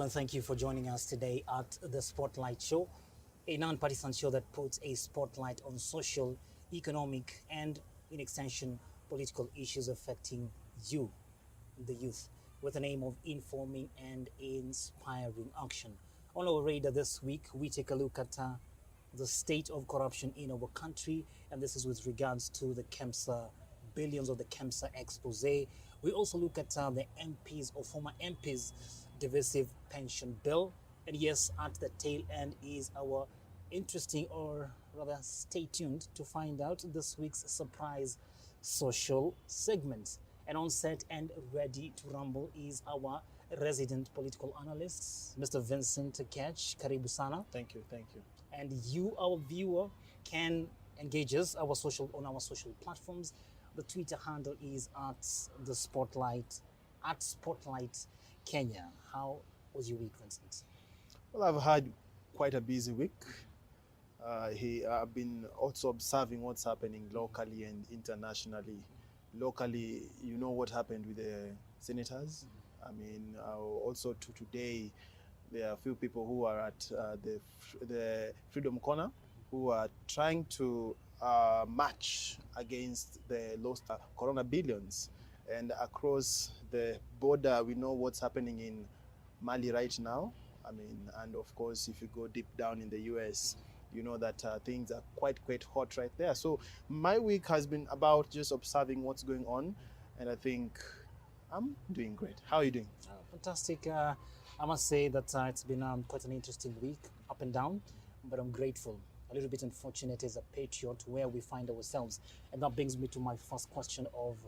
and thank you for joining us today at the Spotlight Show, a non-partisan show that puts a spotlight on social, economic, and, in extension, political issues affecting you, the youth, with the aim of informing and inspiring action. On our radar this week, we take a look at the state of corruption in our country, and this is with regards to the KEMSA, billions of the KEMSA expose. We also look at the MPs or former MPs divisive pension bill, and yes, at the tail end is our interesting, or rather stay tuned to find out this week's surprise social segment. And on set and ready to rumble is our resident political analyst, Mr. Vincent Ketch. Karibu sana. Thank you. And you, our viewer, can engage us on our social platforms. The Twitter handle is at Spotlight Kenya. How was your week, Vincent? Well, I've had quite a busy week. I've been also observing what's happening locally and internationally. Locally, you know what happened with the senators. I mean, also today, there are a few people who are at the Freedom Corner who are trying to match against the lost corona billions. And across the border, we know what's happening in Mali right now. I mean, and of course, if you go deep down in the US, you know that things are quite hot right there. So my week has been about just observing what's going on, and I think I'm doing great. How are you doing? Fantastic. I must say that it's been quite an interesting week, up and down, but I'm grateful. A little bit unfortunate as a patriot where we find ourselves, and that brings me to my first question of,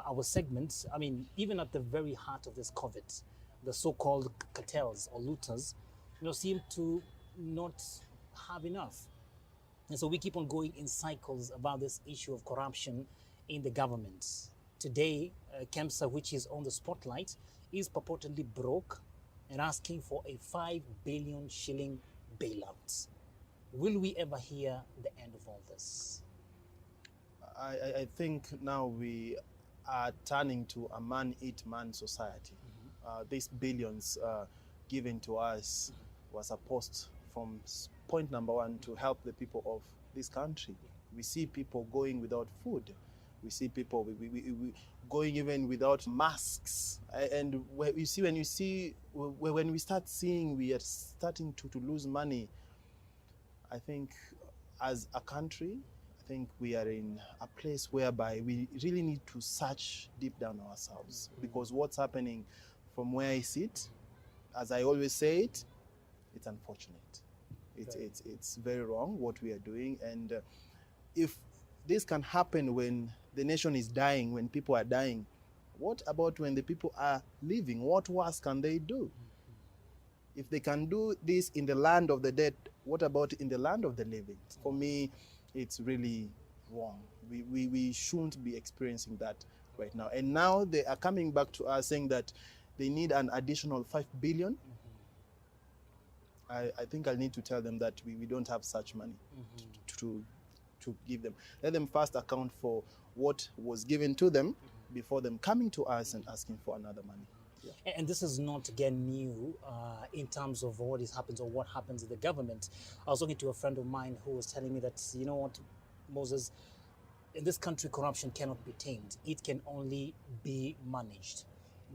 our segment. I mean, even at the very heart of this COVID, the so-called cartels or looters, seem to not have enough. And so we keep on going in cycles about this issue of corruption in the government. Today, KEMSA, which is on the spotlight, is purportedly broke and asking for a 5 billion shilling bailout. Will we ever hear the end of all this? I think now we are turning to a man-eat-man society. These billions given to us were supposed, from point number one, to help the people of this country. We see people going without food. We see people we going even without masks. And when we start seeing we are starting to lose money, I think as a country, I think we are in a place whereby we really need to search deep down ourselves, because what's happening from where I sit, as I always say it, it's unfortunate. It's very wrong what we are doing. And if this can happen when the nation is dying, when people are dying, what about when the people are living? What worse can they do? If they can do this in the land of the dead, what about in the land of the living? For me, it's really wrong. We shouldn't be experiencing that right now. And now they are coming back to us saying that they need an additional 5 billion. I think I need to tell them that we don't have such money to give them. Let them first account for what was given to them before them coming to us and asking for another money. Yeah. And this is not, again, new in terms of what happens or what happens in the government. I was talking to a friend of mine who was telling me that, you know what, Moses, in this country, corruption cannot be tamed. It can only be managed.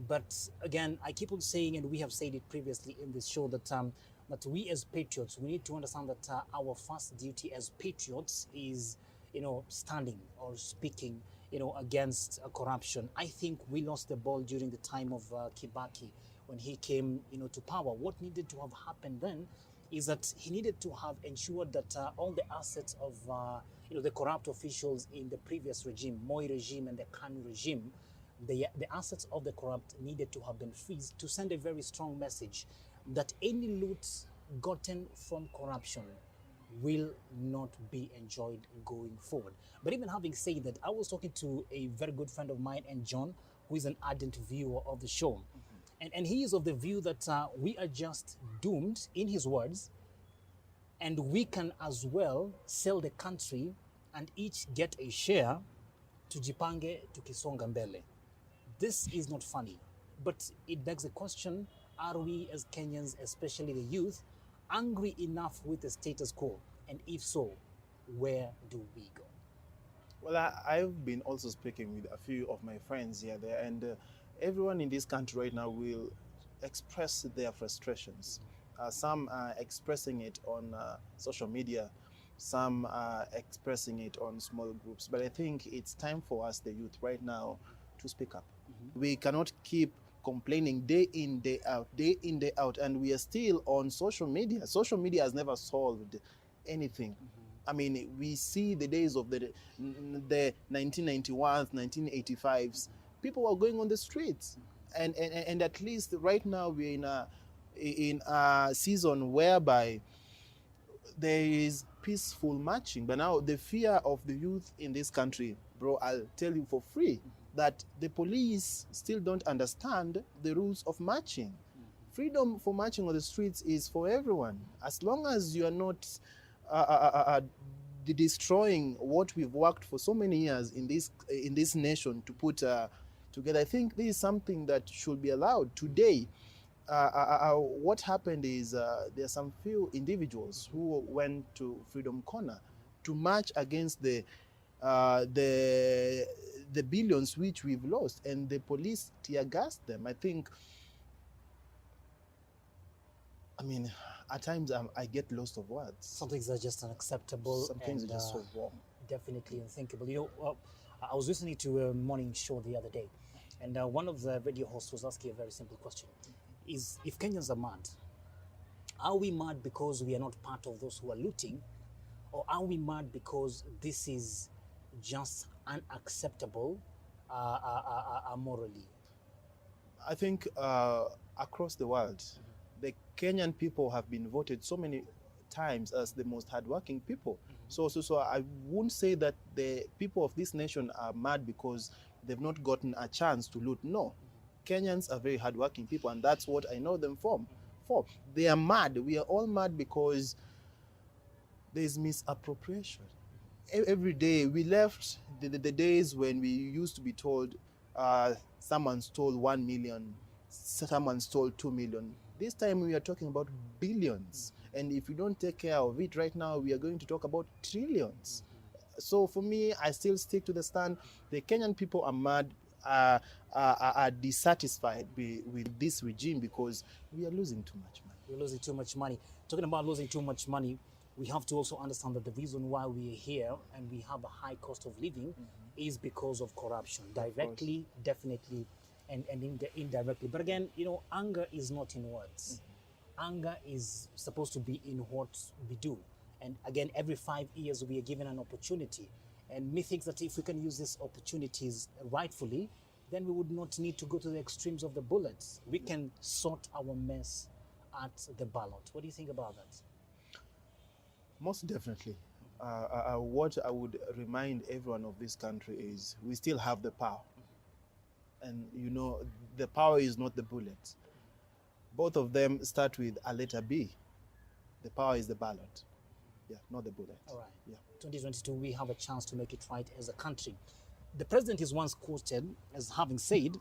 But again, I keep on saying, and we have said it previously in this show, that we as patriots, we need to understand that our first duty as patriots is, standing or speaking, against corruption. I think we lost the ball during the time of Kibaki when he came, to power. What needed to have happened then is that he needed to have ensured that all the assets of, the corrupt officials in the previous regime, MoH regime and the KANU regime, the assets of the corrupt needed to have been freezed to send a very strong message that any loot gotten from corruption will not be enjoyed going forward. But even having said that, I was talking to a very good friend of mine, and John, who is an ardent viewer of the show. And he is of the view that we are just doomed, in his words, and we can as well sell the country and each get a share, tujipange tukisonga mbele. This is not funny, but it begs the question, Are we as Kenyans, especially the youth, angry enough with the status quo? And if so, where do we go? Well, I've been also speaking with a few of my friends here, there, and everyone in this country right now will express their frustrations. Some are expressing it on social media, some are expressing it on small groups. But I think it's time for us, the youth, right now, to speak up. We cannot keep complaining day in, day in, day out, and we are still on social media. Social media has never solved anything. I mean, we see the days of the 1991s, 1985s. People were going on the streets, and at least right now we're in a season whereby there is peaceful marching. But now the fear of the youth in this country, bro, I'll tell you for free, that the police still don't understand the rules of marching. Freedom for marching on the streets is for everyone, as long as you are not destroying what we've worked for so many years in this nation to put together. I think this is something that should be allowed. Today, what happened is there are some few individuals who went to Freedom Corner to march against the billions which we've lost, and the police tear gassed them. I mean, at times I get lost of words. Some things are just unacceptable. Some things are just so wrong. Definitely unthinkable. You know, I was listening to a morning show the other day, and one of the radio hosts was asking a very simple question: is if Kenyans are mad, are we mad because we are not part of those who are looting, or are we mad because this is just unacceptable morally? I think across the world, the Kenyan people have been voted so many times as the most hardworking people. So I wouldn't say that the people of this nation are mad because they've not gotten a chance to loot. No, Kenyans are very hardworking people, and that's what I know them for. They are mad. We are all mad because there's misappropriation. Every day we left the days when we used to be told someone stole 1 million, someone stole 2 million. This time we are talking about billions, and if we don't take care of it right now, we are going to talk about trillions. So for me, I still stick to the stand. The Kenyan people are mad, are dissatisfied with this regime because we are losing too much money. We're losing too much money. Talking about losing too much money, we have to also understand that the reason why we are here and we have a high cost of living is because of corruption, directly, definitely, and indirectly. But again, you know, anger is not in words. Anger is supposed to be in what we do. And again, every 5 years we are given an opportunity. And me thinks that if we can use these opportunities rightfully, then we would not need to go to the extremes of the bullets. We can sort our mess at the ballot. What do you think about that? Most definitely. What I would remind everyone of this country is we still have the power. And you know, the power is not the bullet. Both of them start with a letter B. The power is the ballot. Yeah, not the bullet. All right. Yeah. 2022, we have a chance to make it right as a country. The president is once quoted as having said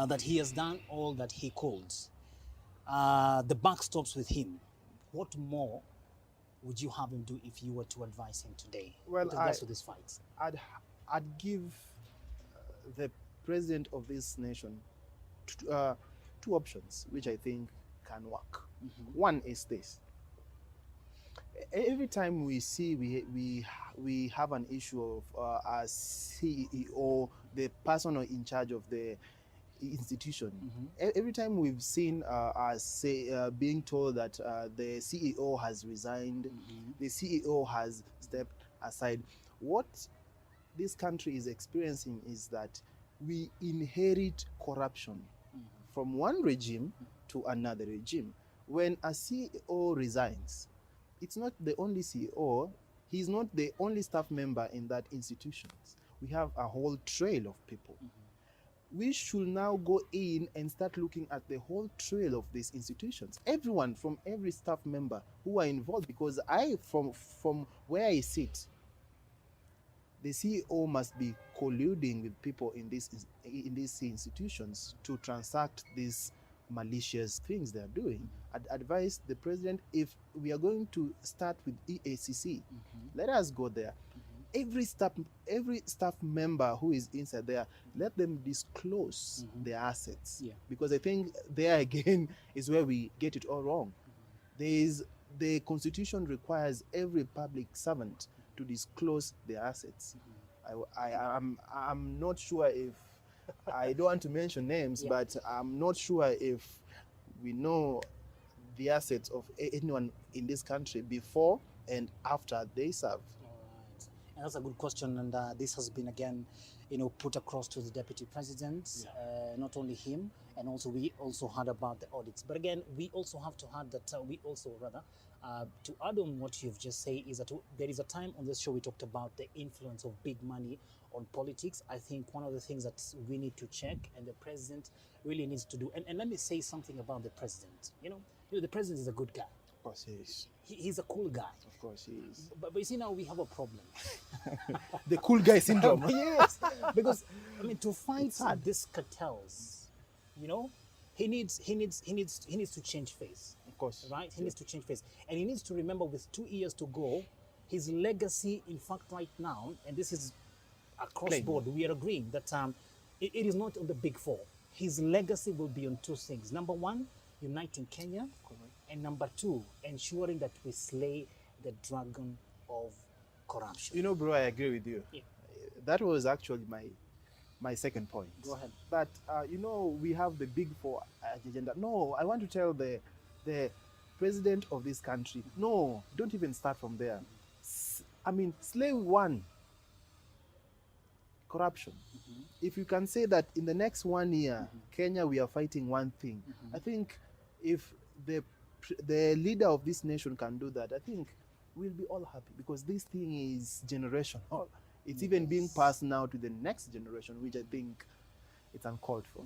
that he has done all that he could. The buck stops with him. What more would you have him do if you were to advise him today with regards to this fight? I'd give the president of this nation two options, which I think can work. One is this. Every time we see we have an issue of a CEO, the person in charge of the institution, every time we've seen us being told that the CEO has resigned, the CEO has stepped aside, what this country is experiencing is that we inherit corruption from one regime to another regime. When a CEO resigns, it's not the only CEO, he's not the only staff member in that institution. We have a whole trail of people. We should now go in and start looking at the whole trail of these institutions. Everyone from every staff member who are involved, because from where I sit, the CEO must be colluding with people in these institutions to transact these malicious things they are doing. I'd advise the president, if we are going to start with EACC, let us go there. Every staff member who is inside there, let them disclose their assets. Because I think there again is where we get it all wrong. The constitution requires every public servant to disclose their assets. I'm not sure if I don't want to mention names, but I'm not sure if we know the assets of anyone in this country before and after they serve. And that's a good question, and this has been again, put across to the deputy president, not only him, and also we also heard about the audits. But again, we also have to add that to add on what you've just said is that there is a time on this show we talked about the influence of big money on politics. I think one of the things that we need to check, and the president really needs to do, and let me say something about the president. The president is a good guy. Of course he is. He's a cool guy. Of course he is. But you see, now we have a problem. The cool guy syndrome. Yes, because to fight these cartels, he needs to change face. Of course. Right? He needs to change face, and he needs to remember, with 2 years to go, his legacy. In fact, right now, and this is across board, we are agreeing that it is not on the big four. His legacy will be on two things. Number one, uniting Kenya. Correct. And number two, ensuring that we slay the dragon of corruption. Bro, I agree with you. Yeah. That was actually my second point. Go ahead. But, we have the big four agenda. No, I want to tell the president of this country, no, don't even start from there. Slay one, corruption. If you can say that in the next 1 year, Kenya, we are fighting one thing, I think if the leader of this nation can do that, I think we'll be all happy, because this thing is generational. It's even being passed now to the next generation, which I think it's uncalled for.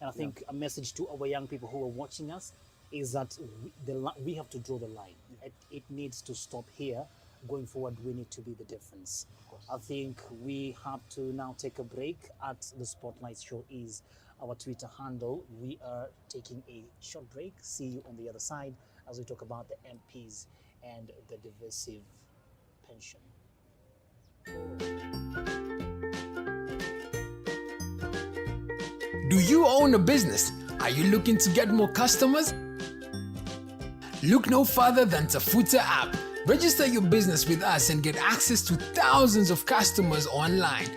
And I think a message to our young people who are watching us is that we have to draw the line. It needs to stop here. Going forward, we need to be the difference. I think we have to now take a break. At the Spotlight Show is our Twitter handle. We are taking a short break. See you on the other side as we talk about the MPs and the divisive pension. Do you own a business? Are you looking to get more customers? Look no further than Tafuta app. Register your business with us and get access to thousands of customers online.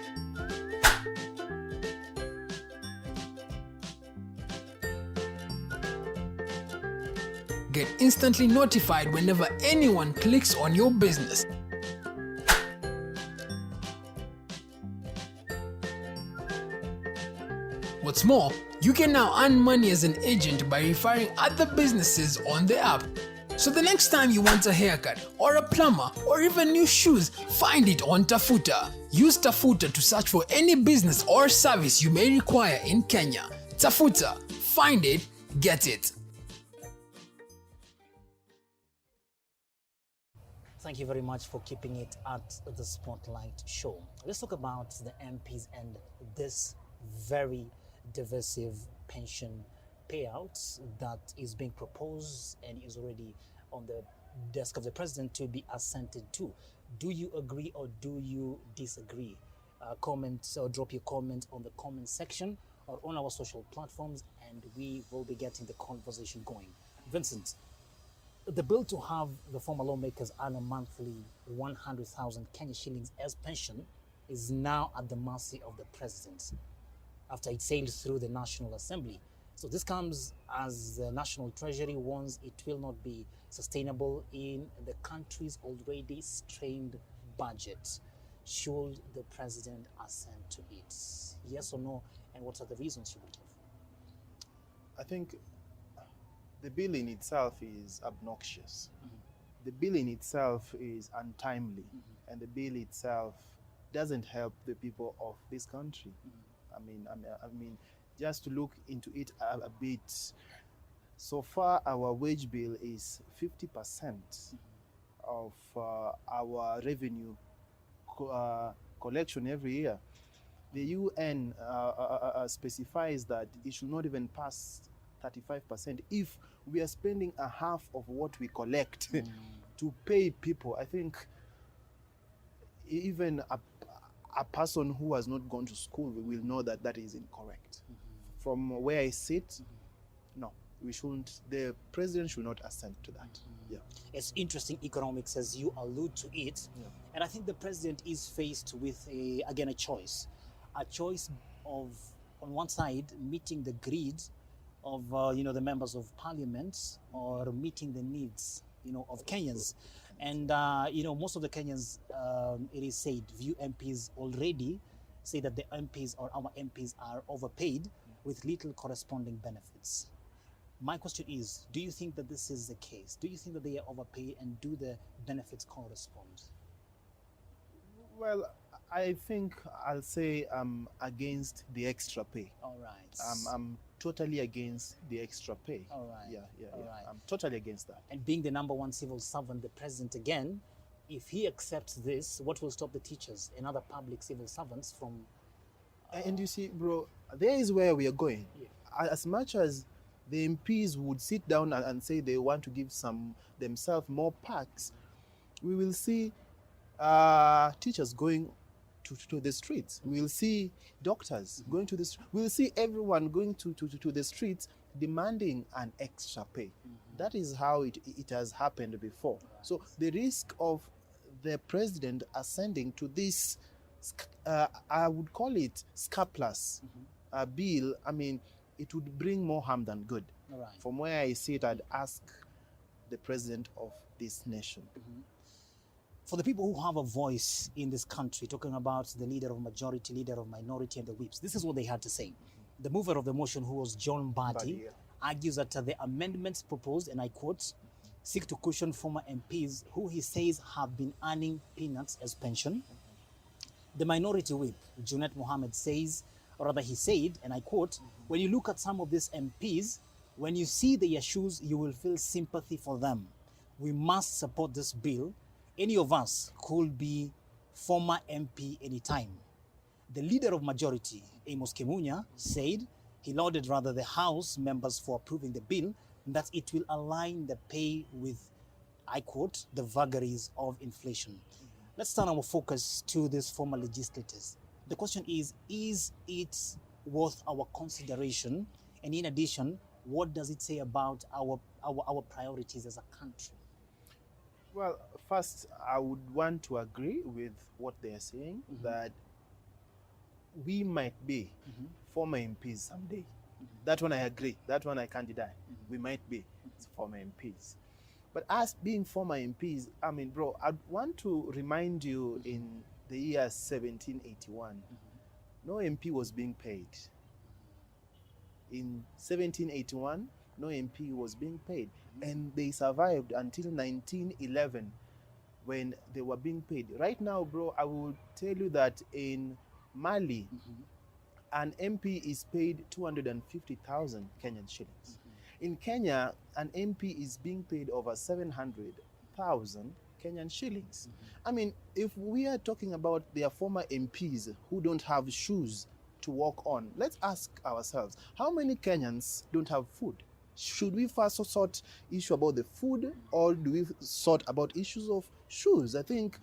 Get instantly notified whenever anyone clicks on your business. What's more, you can now earn money as an agent by referring other businesses on the app. So the next time you want a haircut, or a plumber, or even new shoes, find it on Tafuta. Use Tafuta to search for any business or service you may require in Kenya. Tafuta. Find it, get it. Thank you very much for keeping it at the Spotlight Show. Let's talk about the MPs and this very divisive pension payouts that is being proposed and is already on the desk of the president to be assented to. Do you agree or do you disagree? Comment or drop your comment on the comment section or on our social platforms, and we will be getting the conversation going. Vincent, the bill to have the former lawmakers earn a monthly 100,000 Kenya shillings as pension is now at the mercy of the president after it sailed through the National Assembly. So this comes as the National Treasury warns it will not be sustainable in the country's already strained budget. Should the president assent to it? Yes or no? And what are the reasons you would give? I think the bill in itself is obnoxious. The bill in itself is untimely, and the bill itself doesn't help the people of this country. I mean, just to look into it a bit, so far our wage bill is 50% of our revenue collection every year. The UN specifies that it should not even pass 35%. If we are spending a half of what we collect to pay people, I think even a person who has not gone to school will know that that is incorrect. From where I sit, no, we shouldn't. The president should not assent to that. Yeah. It's interesting economics as you allude to it. Yeah. And I think the president is faced with, again, a choice of, on one side, meeting the greed of, the members of parliament, or meeting the needs, of Kenyans. And, most of the Kenyans, it is said, view MPs already, say that the MPs or our MPs are overpaid with little corresponding benefits. My question is, do you think that this is the case? Do you think that they are overpaid, and do the benefits correspond? Well, I think I'll say I'm against the extra pay. All right. I'm totally against the extra pay. All right. Yeah. All right. I'm totally against that. And being the number one civil servant, the president again, if he accepts this, what will stop the teachers and other public civil servants from... And you see, bro, there is where we are going. Yeah. As much as the MPs would sit down and say they want to give themselves more packs, we will see teachers going to the streets. We will see doctors going to the streets. We will see everyone going to the streets demanding an extra pay. That is how it has happened before. So the risk of the president ascending to this, I would call it scurrilous bill, I mean, it would bring more harm than good. All right. From where I sit, I'd ask the president of this nation. For the people who have a voice in this country, talking about the leader of majority, leader of minority, and the whips, this is what they had to say. The mover of the motion, who was John Barty, yeah. argues that the amendments proposed, and I quote, seek to cushion former MPs who he says have been earning peanuts as pension. The minority whip, Junet Mohammed, says, or rather he said, and I quote, when you look at some of these MPs, when you see their shoes, you will feel sympathy for them. We must support this bill. Any of us could be former MP anytime. The leader of majority, Amos Kemunya, said he lauded rather the House members for approving the bill, and that it will align the pay with, I quote, the vagaries of inflation. Let's turn our focus to these former legislators. The question is it worth our consideration? And in addition, what does it say about our priorities as a country? Well, first, I would want to agree with what they are saying, that we might be former MPs someday. That one I agree. That one I can't deny. We might be former MPs. But as being former MPs, I mean, bro, I want to remind you in the year 1781, no MP was being paid. In 1781, no MP was being paid. And they survived until 1911 when they were being paid. Right now, bro, I will tell you that in Mali, an MP is paid 250,000 Kenyan shillings. In Kenya, an MP is being paid over 700,000 Kenyan shillings. I mean, if we are talking about their former MPs who don't have shoes to walk on, let's ask ourselves, how many Kenyans don't have food? Should we first sort issue about the food, or do we sort about issues of shoes? I think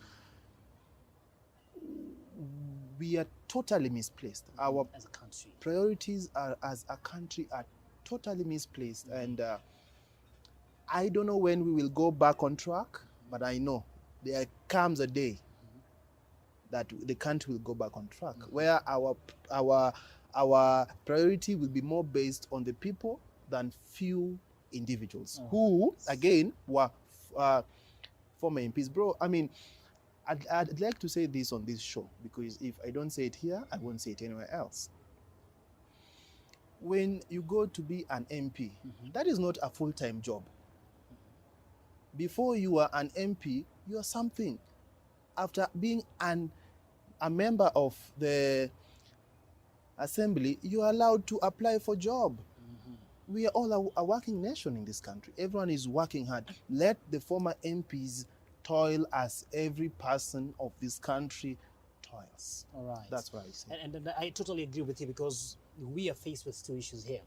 we are totally misplaced. Our as a country, priorities as a country are totally misplaced, and I don't know when we will go back on track, but I know there comes a day that the country will go back on track, where our priority will be more based on the people than few individuals who, again, were former MPs. Bro, I mean, I'd like to say this on this show, because if I don't say it here, I won't say it anywhere else. When you go to be an MP, that is not a full-time job. Before you are an MP, you are something. After being a member of the assembly, you are allowed to apply for job. We are all a working nation in this country. Everyone is working hard. Let the former MPs toil as every person of this country toils. all right. That's what I say. And I totally agree with you, because we are faced with two issues here.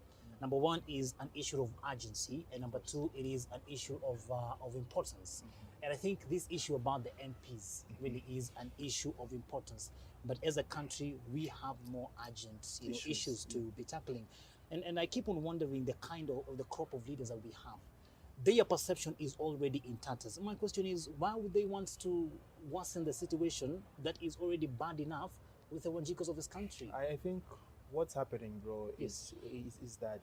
Number one is an issue of urgency, and number two, it is an issue of importance. And I think this issue about the MPs really is an issue of importance. But as a country, we have more urgent issues to be tackling. And I keep on wondering the kind of the crop of leaders that we have. Their perception is already in tatters. My question is, why would they want to worsen the situation that is already bad enough with the Wanjikos of this country? I think what's happening, bro, is that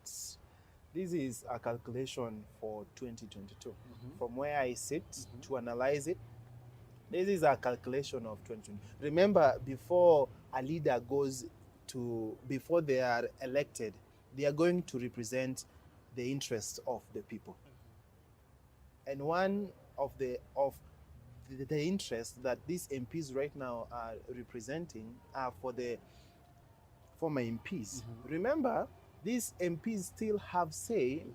this is a calculation for 2022. From where I sit to analyze it, this is a calculation of 2020. Remember, before a leader before they are elected, they are going to represent the interests of the people. And one of the interests that these MPs right now are representing are for the former MPs. Remember, these MPs still have say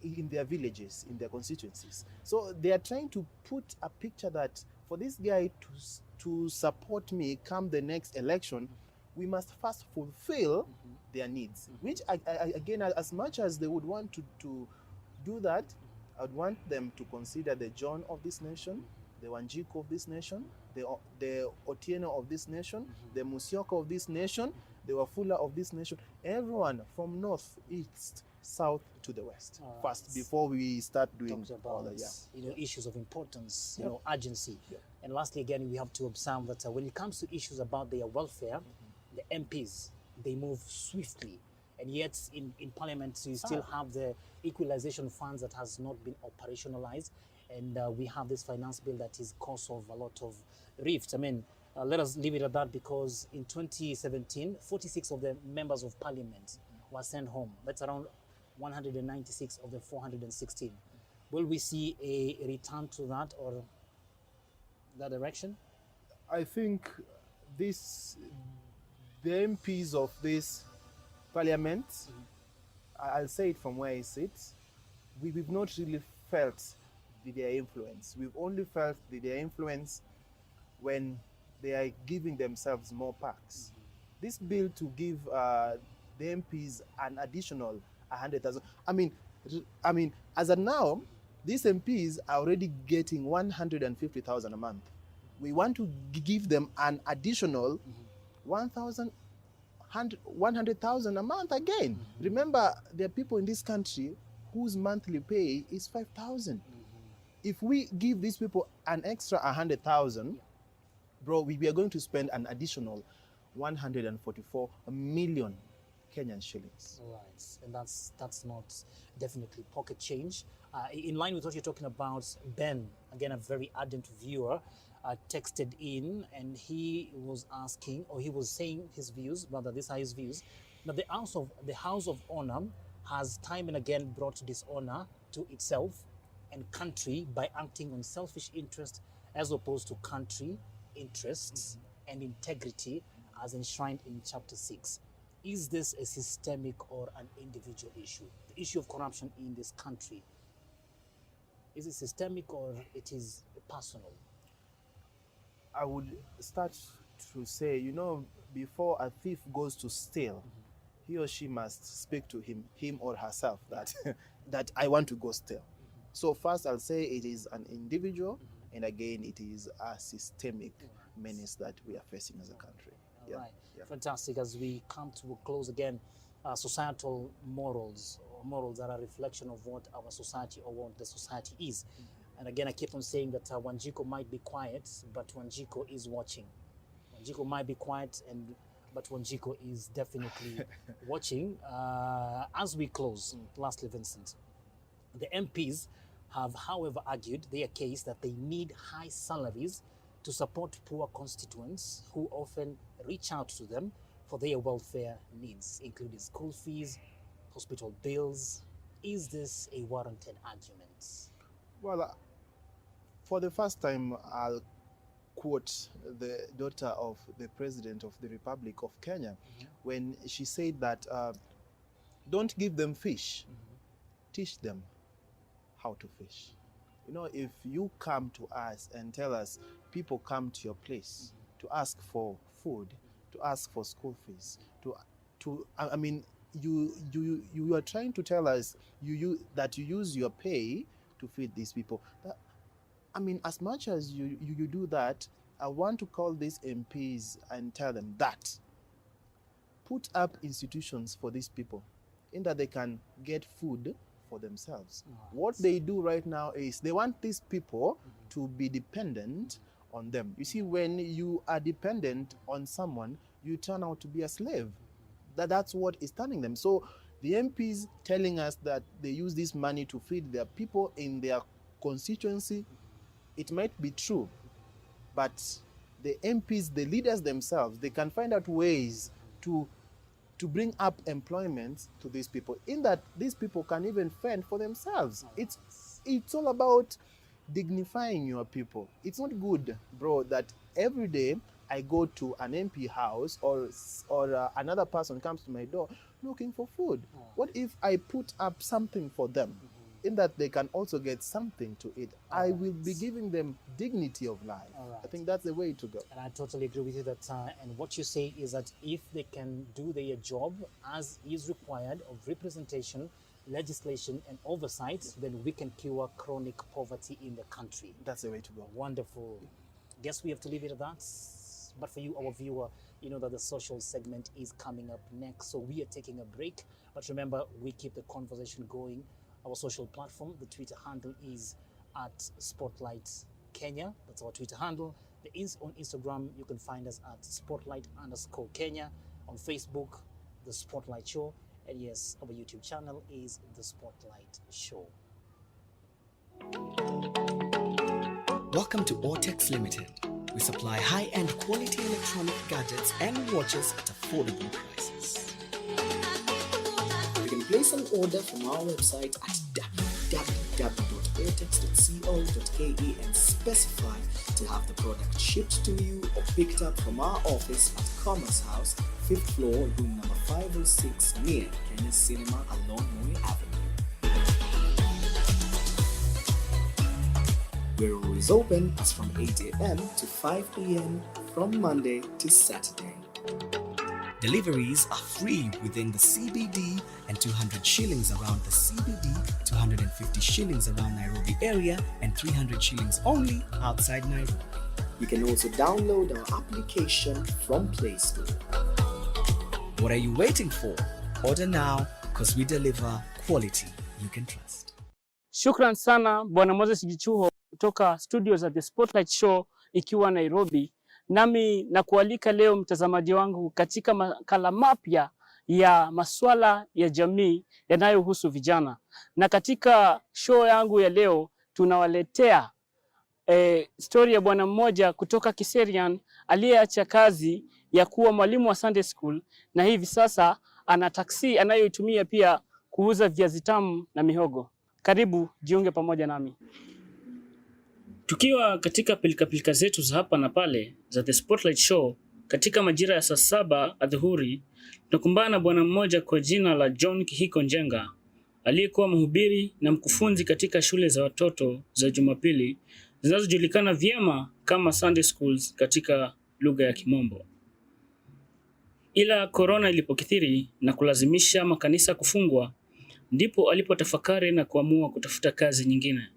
in their villages, in their constituencies. So they are trying to put a picture that for this guy to support me come the next election, we must first fulfill their needs. Which, again, as much as they would want to do that, I would want them to consider the John of this nation, the Wanjiko of this nation, the Otieno of this nation, the Musyoka of this nation, the Wafula of this nation, everyone from north, east, south to the west. First, before we start doing all that, issues of importance, urgency. And lastly, again, we have to observe that when it comes to issues about their welfare, the MPs, they move swiftly. And yet in Parliament, you still have the equalization funds that has not been operationalized. And we have this finance bill that is cause of a lot of rifts. I mean, let us leave it at that, because in 2017, 46 of the members of Parliament were sent home. That's around 196 of the 416. Will we see a return to that or that direction? I think the MPs of this Parliament, I'll say it from where I sit, we've not really felt their influence. We've only felt their influence when they are giving themselves more packs. This bill to give the MPs an additional 100,000. I mean, as of now, these MPs are already getting 150,000 a month. We want to give them an additional 100,000 a month again. Remember, there are people in this country whose monthly pay is 5,000. If we give these people an extra 100,000, bro, we are going to spend an additional 144 million Kenyan shillings. Right, and that's not definitely pocket change. In line with what you're talking about, Ben, again, a very ardent viewer, texted in, and he was asking, or he was saying his views, rather these are his views, that the House of Honor has time and again brought dishonor to itself and country by acting on selfish interest as opposed to country interests and integrity as enshrined in Chapter 6. Is this a systemic or an individual issue? The issue of corruption in this country, is it systemic or it is personal? I would start to say, before a thief goes to steal, he or she must speak to him or herself that I want to go steal. So first I'll say it is an individual, and again it is a systemic menace that we are facing as a country. All right. Fantastic. As we come to a close again, societal morals, or morals are a reflection of what our society or what the society is. And again, I keep on saying that Wanjiko might be quiet, but Wanjiko is watching. Wanjiko might be quiet, but Wanjiko is definitely watching. As we close, lastly, Vincent, the MPs have, however, argued their case that they need high salaries to support poor constituents who often reach out to them for their welfare needs, including school fees, hospital bills. Is this a warranted argument? Well, for the first time, I'll quote the daughter of the President of the Republic of Kenya when she said that don't give them fish, teach them how to fish. If you come to us and tell us people come to your place to ask for food, to ask for school fees, you are trying to tell us that you use your pay to feed these people. I mean, as much as you do that, I want to call these MPs and tell them that put up institutions for these people in that they can get food for themselves. Right. What they do right now is they want these people to be dependent on them. You see, when you are dependent on someone, you turn out to be a slave. That's what is turning them. So the MPs telling us that they use this money to feed their people in their constituency, it might be true, but the MPs, the leaders themselves, they can find out ways to bring up employment to these people, in that these people can even fend for themselves. It's all about dignifying your people. It's not good, bro, that every day I go to an MP house or another person comes to my door looking for food. What if I put up something for them, in that they can also get something to eat? I will be giving them dignity of life. I think that's the way to go. And I totally agree with you that, and what you say is that if they can do their job as is required of representation, legislation and oversight, then we can cure chronic poverty in the country. That's the way to go. Wonderful. Guess we have to leave it at that. But for you, our viewer, you know that the social segment is coming up next. So we are taking a break. But remember, we keep the conversation going. Our social platform, the Twitter handle is @Spotlight Kenya. That's our Twitter handle. On Instagram, you can find us at Spotlight_Kenya. On Facebook, The Spotlight Show. And yes, our YouTube channel is The Spotlight Show. Welcome to Ortex Limited. We supply high-end quality electronic gadgets and watches at affordable prices. You can place an order from our website at www.ortex.co.ke and specify to have the product shipped to you or picked up from our office at Commerce House, 5th floor, room number 506, near Kenya Cinema along MoH Avenue. We're always open as from 8 a.m. to 5 p.m. from Monday to Saturday. Deliveries are free within the CBD and 200 shillings around the CBD, 250 shillings around Nairobi area, and 300 shillings only outside Nairobi. You can also download our application from Play Store. What are you waiting for? Order now, because we deliver quality you can trust. Shukran sana Bwana Moses Gichuho kutoka studio za The Spotlight Show ikiwa Nairobi. Nami na kualika leo mtazamaji wangu katika makala mapya ya masuala ya jamii yanayohusu vijana. Na katika show yangu ya leo tunawaletea story ya bwana mmoja kutoka Kiserian aliyeacha kazi ya kuwa mwalimu wa Sunday School na hivi sasa ana taksi anayoitumia pia kuuza viazi tamu na mihogo. Karibu jiunge pamoja nami. Tukiwa katika pilika zetu za hapa na pale za The Spotlight Show katika majira ya saa 7 adhuhuri, tunakumbana na bwana mmoja kwa jina la John Kihiko Njenga aliyekuwa mhubiri na mkufunzi katika shule za watoto za Jumapili zinazojulikana vyema kama Sunday Schools katika lugha ya Kimombo. Ila korona ilipokithiri na kulazimisha makanisa kufungwa, ndipo alipotafakari na kuamua kutafuta kazi nyingine.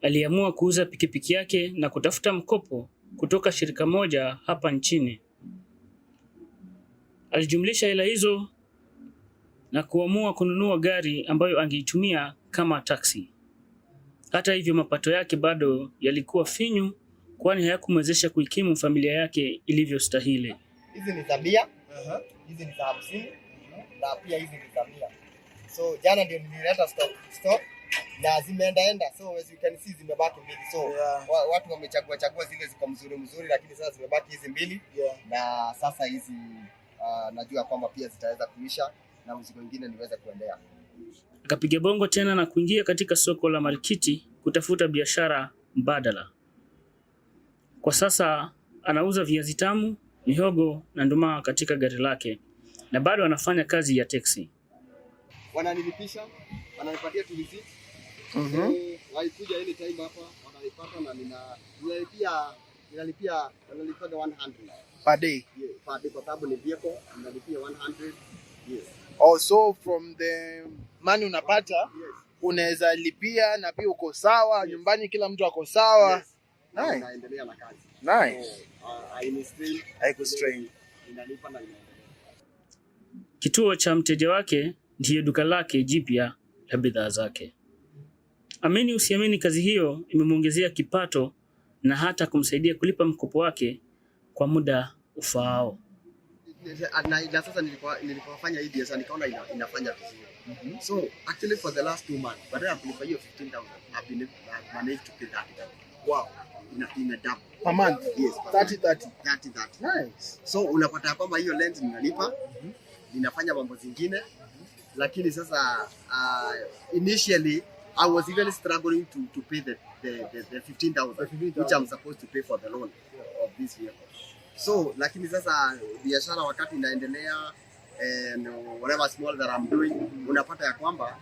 Aliamua kuuza pikipiki yake na kutafuta mkopo kutoka shirika moja hapa nchini. Alijumlisha hela hizo na kuamua kununua gari ambayo angeitumia kama taksi. Hata hivyo mapato yake bado yalikuwa finyu, kwani hayakumwezesha kuikimu familia yake ilivyostahili. Hizi ni za 100, hizi ni za 50, na pia hizi ni za 100. So jana ndio nilileta stock na zimeenda, so as you can see zimebaki mbili. So watu wamechagua zile ziko mzuri, lakini sasa zimebaki hizi mbili. Na sasa hizi najua kwamba pia zitaweza kuisha na mzigo mwingine niweze kuendea. Akapiga bongo tena na kuingia katika soko la Marikiti kutafuta biashara mbadala. Kwa sasa anauza viazi tamu, mihogo na nduma katika gari lake na bado anafanya kazi ya taxi. Wananilipisha, wananipatia tu receipt. Walikuja ile time hapa, wananipata na ninalipia 100 per day. Yeah, per day kwa sababu ni vehicle, ninalipia 100 Yes. Also from the money unapata, unaweza lipia na pia uko sawa, nyumbani kila mtu ako sawa. Yes. Nice. Naendelea na kazi. Nice. Haikustrain. Inalipa na inaendelea. Kituo cha mteja wake ndiyo duka lake jipya la bidhaa zake. Amini usiamini, kazi hiyo imemwongezea kipato na hata kumsaidia kulipa mkopo wake kwa muda ufaao. Na sasa nilipofanya hii biashara nikaona inafanya vizuri. So actually for the last 2 months, baada ya kulipa hiyo 15,000, I've managed to pay 30,000. Wow. In a double. Per month? Yes. 30. Nice. So unapata kwamba hiyo rent ninalipa, ninafanya mambo zingine, lakini sasa initially I was even struggling to pay the 15,000 which I'm supposed to pay for the loan of this vehicle. So lakini sasa biashara wakati inaendelea and whatever small that I'm doing, unapata ya kwamba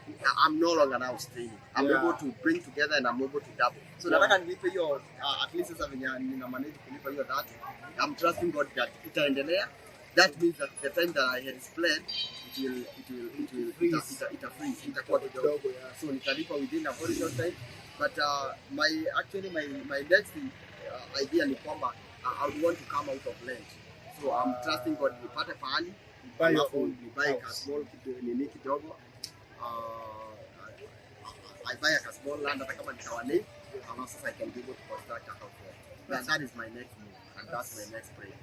I'm no longer now straining. I'm able to bring together and I'm able to double. So nataka nilipe hiyo at least sasa venye nina manage kulipa hiyo 30. I'm trusting God that itaendelea. That means that the time that I had planned, it will freeze. Itakuwa kidogo. So nitalipa within a very short time. But my next idea ni kwamba I would want to come out of land. So I'm trusting God nipate pahali, Buy your own buy a small kidogo. I buy a small land hata kama nitawane, and also I can be able to construct a house there. That is my next move and that's my next prayer.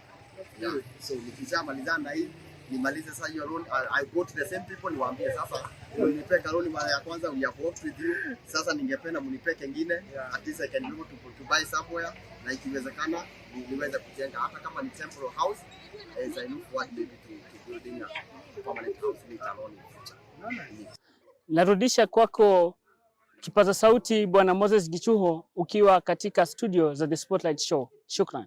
Yeah. So nikishamaliza na hii nimalize sasa hiyo loan, I go to the same people niwaambie sasa unipe loan mara ya kwanza, we have worked with you, sasa ningependa mnipe kingine, at least I can be able to buy somewhere, na ikiwezekana niweze kujenga hata kama ni temporary house, as I look forward maybe to building a permanent house with a loan in the future. Narudisha kwako kipaza sauti Bwana Moses Gichuho ukiwa katika studio za The Spotlight Show. Shukran.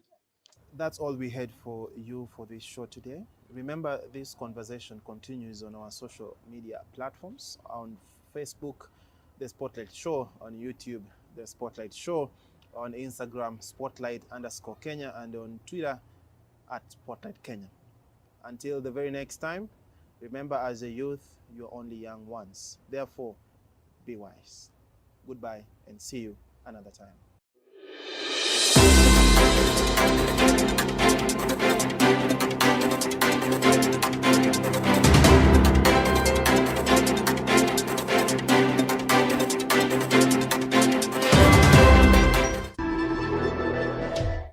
That's all we had for you for this show today. Remember, this conversation continues on our social media platforms. On Facebook, The Spotlight Show. On YouTube, The Spotlight Show. On Instagram, Spotlight_Kenya. And on Twitter, @SpotlightKenya. Until the very next time, remember, as a youth, you're only young once. Therefore, be wise. Goodbye and see you another time.